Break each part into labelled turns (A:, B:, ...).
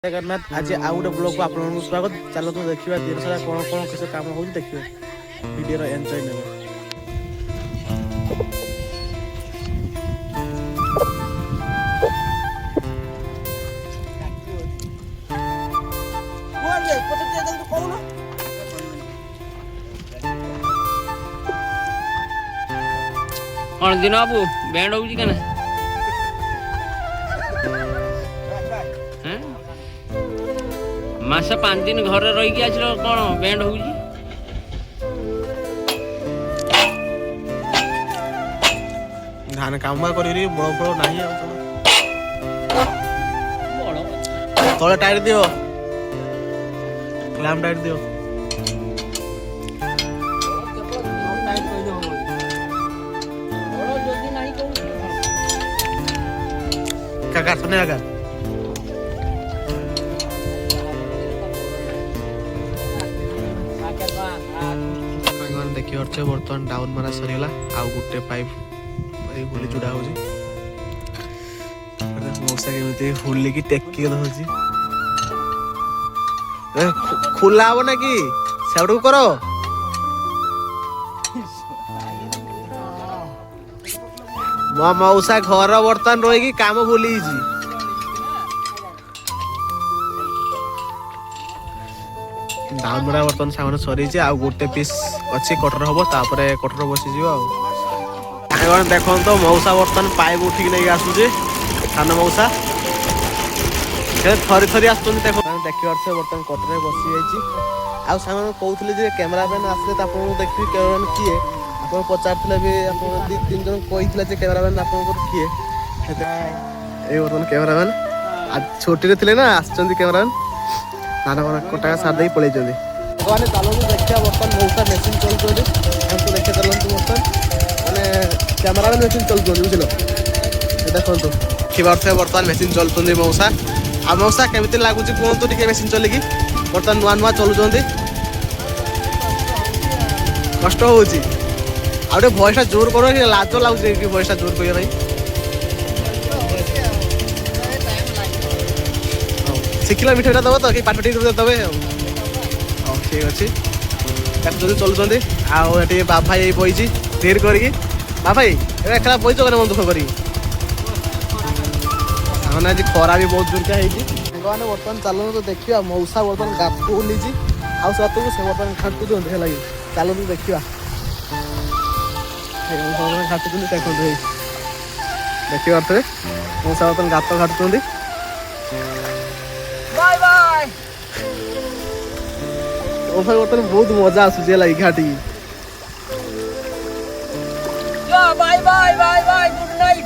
A: जगन्नाथ आज आउ गोटे ब्लॉग को आपको स्वागत। चलो तो देखिए दिन सारा कौन कौन किस काम हो देखिए वीडियो एंजॉय ने
B: कौन दिन बाबू बैंड हो क्या मास 5 दिन घर रही आस कौन बैंड हो
A: धान काम कर बड़ बड़ ना तले टाइट दियो क्लैम टाइट दियो क्या सुने अगर देखिए बर्तमान डाउन मारा सरीगला आउ गोटे पाइप होली चुड़ा हो मौसा के होली की टेकी धरछि खुला हो ना कि सेडू करो मो मौसा घर बर्तमान रही काम भूली डाउन बड़ा बर्तमान सामान सरी आ गोटे पीस अच्छी कटर हम तापर कटर बसीज देखो तो मौसा बर्तमान पाइप उठिक नहीं आसुचे सान मौसा थरी थरी आस देखो देखिए बर्तमान कटर बसी जाइए आगे कहते कैमेरामैन आसले देखिए कैमेरामैन किए आप पचारे भी आप 2-3 जन कही कैमेरामैन आप किए बर्तमान कैमेरामैन आज छोटी थे ना आसुँच कैमेरामैन धान कटा सार पलि भगवान चलो देखिए बर्तमान मौसा मेसीन चलते हमको देखिए चलते बर्तमान मैंने कैमेरामैन मेसीन चलते बुझल देखो देखिए बर्तमान मेसीन चलते मौसा आ मौसा केमी लगुच कहतु टे मेसीन चलिकी बर्तमान नुआ नुआ चलुँच कष्ट हो भयसा जोर कर लाज लगुच कि भयसा जोर कर शिखला मिठाईटा दब तो कि पाट पाटी दबे ठीक अच्छे चलुँच आए बाप भाई बही धीर करी बाप भाई एकला बहीच मन दुख कर आज खरा भी बहुत जोर मैंने बर्तमान चलो तो देखा मौसा बर्तमान गात को बुली आउ से बर्तमान खाटुंट है चलो तो देखा खाटुंट देखते देखी पारे मौसा बर्तमान गात खाटुंट बर्तमान बहुत मजा आसूसी है घाटी
B: bye bye bye bye good night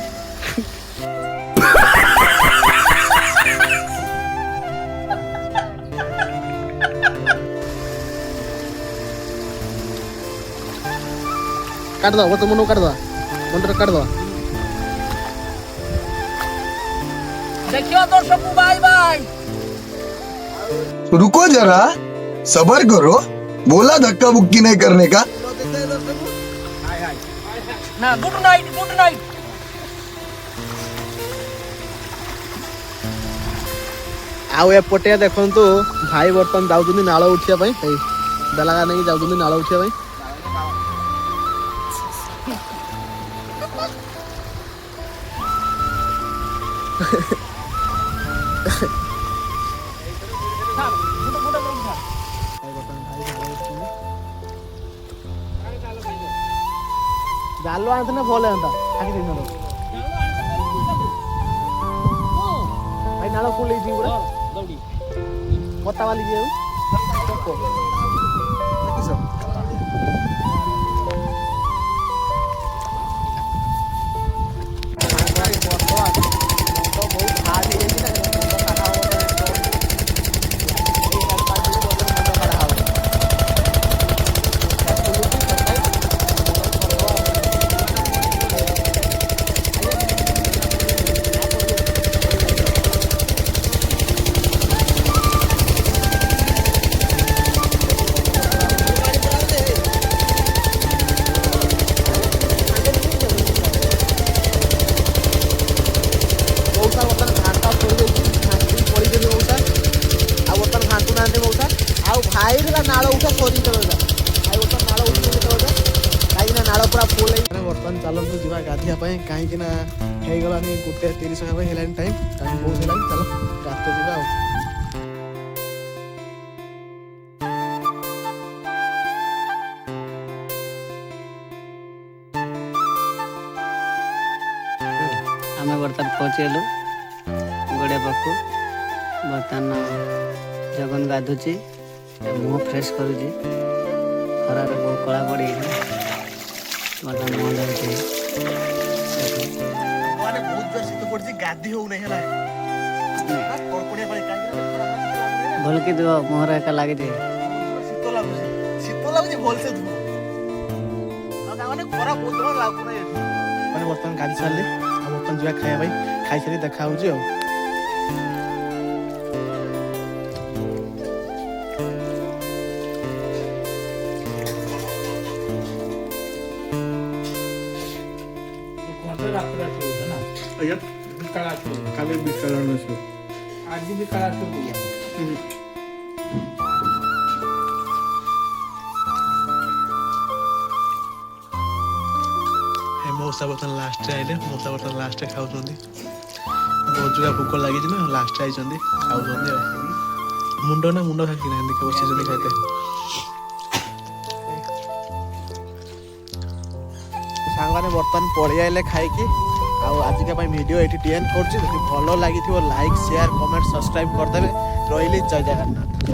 A: काट दो तो मनो काट दो मन काट दो
B: देखियो दर्शक बाय बाय
C: रुको जरा सबर करो बोला धक्का बुक्की नहीं करने का
B: ना गुड नाइट गुड नाइट
A: आउ एपटे देखो भाई बर्तमान जाऊँ नाल उठा बेलागा नहीं जाऊँ नाल उठा जाल आते ना भल हाँ भाई नाल फुल पता वाली ଖାଇଦେଲା ନାଳ ଉଠା ସରିଦେବ ଖାଇ ଗୋଟେ ନାଳ ଉଠିଦେବ କାହିଁକିନା ନାଳ ପୁରା ଫୁଲ ହେଇ ବର୍ତ୍ତମାନ ଚାଲନ୍ତୁ ଯିବା ଗାଧୋଇବା ପାଇଁ କାହିଁକିନା ହେଇଗଲାଣି 1:30 ହେବା ହେଲାଣି ଟାଇମ୍ ବହୁତ ହେଲାଣି ଚାଲ ଗାଧୋଇ ଯିବା ଆଉ
B: ଆମେ ବର୍ତ୍ତମାନ ପହଞ୍ଚିଗଲୁ ଗଡ଼ିଆ ପାଖକୁ। ବର୍ତ୍ତମାନ ଜଗନ ଗାଧୁଛି, ମୁହଁ ଫ୍ରେଶ କରୁଛି। ଖରାରେ ବହୁତ କଳା ପଡ଼ିଯାଇଛି। ବର୍ତ୍ତମାନ ମୁହଁ ଧୋଉଛି।
A: ମାନେ ବହୁତ ଜୋର ଶୀତ ପଡୁଛି ଗାଧି ହଉନାହିଁ ହେଲା କଡ଼କଡ଼ିଆ ପାଣି କାହିଁକି
B: ଭଲ କି ଦେବ ମୁହଁରେ ଏକା ଲାଗିଛି।
A: ଶୀତ ଲାଗୁଛି ଭଲସେ ଧୁଅ ଆଉ ମାନେ ଖରା ବହୁତ ଜୋର ଲାଗୁନାହିଁ ଏଠି ମାନେ ବର୍ତ୍ତମାନ ଗାଧି ସାରିଲି ଆଉ ବର୍ତ୍ତମାନ ଯିବା ଖାଇବା ପାଇଁ ଖାଇସାରି ଦେଖା ହଉଛି ଆଉ ଆଜ୍ଞା କାଲି ବିକାଳ ଆସିବ
D: ଆଜି ବି କାଳ ଆସିବ।
A: ମଉସା ବର୍ତ୍ତମାନ ଲାଷ୍ଟରେ ଆଇଲେ ମଉସା ବର୍ତ୍ତମାନ ଲାଷ୍ଟରେ ଖାଉଛନ୍ତି ବହୁତ ଜୋର ଭୋକ ଲାଗିଛି ନା ଲାଷ୍ଟରେ ଆଇଛନ୍ତି ଖାଉଛନ୍ତି ଆଉ ମୁଣ୍ଡ ଖାଇକି ନାହାନ୍ତି ବସିଛନ୍ତି ଖାଇତେ ସାଙ୍ଗମାନେ ବର୍ତ୍ତମାନ ପଳେଇ ଆଇଲେ ଖାଇକି ଆଉ ଆଜିକା ପାଇଁ ଭିଡ଼ିଓ ଏଇଠି ଏଣ୍ଡ କରୁଛି ଯଦି ଭଲ ଲାଗିଥିବ ଲାଇକ୍ ସେୟାର କମେଣ୍ଟ ସବସ୍କ୍ରାଇବ୍ କରିଦେବେ ରହିଲି ଜୟ ଜଗନ୍ନାଥ।